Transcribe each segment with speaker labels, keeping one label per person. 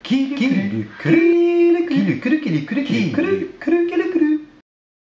Speaker 1: Qui l'eût cru? Qui l'eût cru? Qui l'eût cru? Qui l'eût cru? Qui l'eût cru?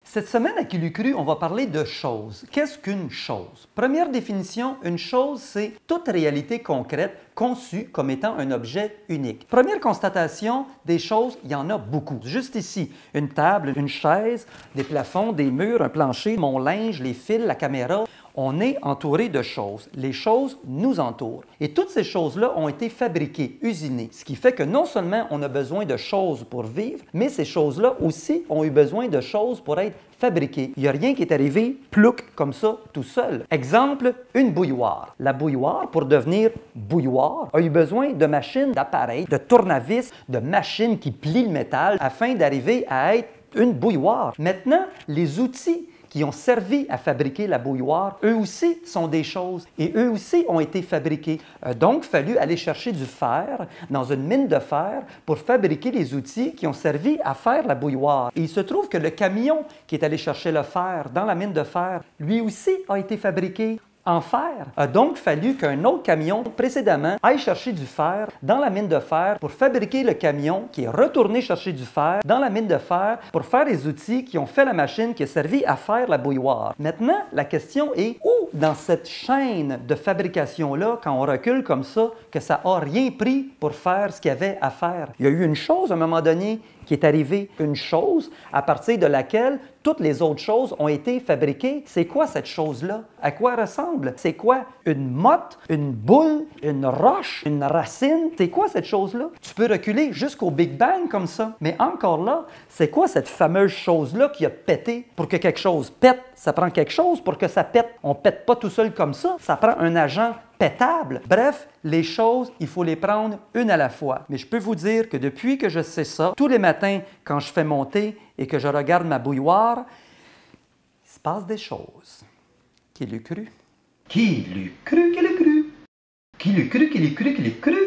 Speaker 2: Cette semaine à Qui l'eût cru, on va parler de choses. Qu'est-ce qu'une chose? Première définition, une chose, c'est toute réalité concrète conçue comme étant un objet unique. Première constatation, des choses, il y en a beaucoup. Juste ici, une table, une chaise, des plafonds, des murs, un plancher, mon linge, les fils, la caméra. On est entouré de choses. Les choses nous entourent. Et toutes ces choses-là ont été fabriquées, usinées. Ce qui fait que non seulement on a besoin de choses pour vivre, mais ces choses-là aussi ont eu besoin de choses pour être fabriquées. Il n'y a rien qui est arrivé plouc comme ça tout seul. Exemple, une bouilloire. La bouilloire, pour devenir bouilloire, a eu besoin de machines, d'appareils, de tournevis, de machines qui plient le métal afin d'arriver à être une bouilloire. Maintenant, les outils qui ont servi à fabriquer la bouilloire, eux aussi sont des choses et eux aussi ont été fabriqués. Donc, il a fallu aller chercher du fer dans une mine de fer pour fabriquer les outils qui ont servi à faire la bouilloire. Et il se trouve que le camion qui est allé chercher le fer dans la mine de fer, lui aussi a été fabriqué en fer. A donc fallu qu'un autre camion précédemment aille chercher du fer dans la mine de fer pour fabriquer le camion qui est retourné chercher du fer dans la mine de fer pour faire les outils qui ont fait la machine qui a servi à faire la bouilloire. Maintenant, la question est où dans cette chaîne de fabrication-là, quand on recule comme ça, que ça n'a rien pris pour faire ce qu'il y avait à faire? Il y a eu une chose à un moment donné qui est arrivée, une chose à partir de laquelle toutes les autres choses ont été fabriquées. C'est quoi cette chose-là? À quoi elle ressemble? C'est quoi? Une motte? Une boule? Une roche? Une racine? C'est quoi cette chose-là? Tu peux reculer jusqu'au Big Bang comme ça. Mais encore là, c'est quoi cette fameuse chose-là qui a pété? Pour que quelque chose pète, ça prend quelque chose pour que ça pète. On ne pète pas tout seul comme ça. Ça prend un agent pétable. Bref, les choses, il faut les prendre une à la fois. Mais je peux vous dire que depuis que je sais ça, tous les matins, quand je fais mon thé et que je regarde ma bouilloire, il se passe des choses. Qui l'eût cru?
Speaker 1: Qui l'eût cru? Qui l'eût cru? Qui l'eût cru? Qui l'eût cru? Qui l'eût cru?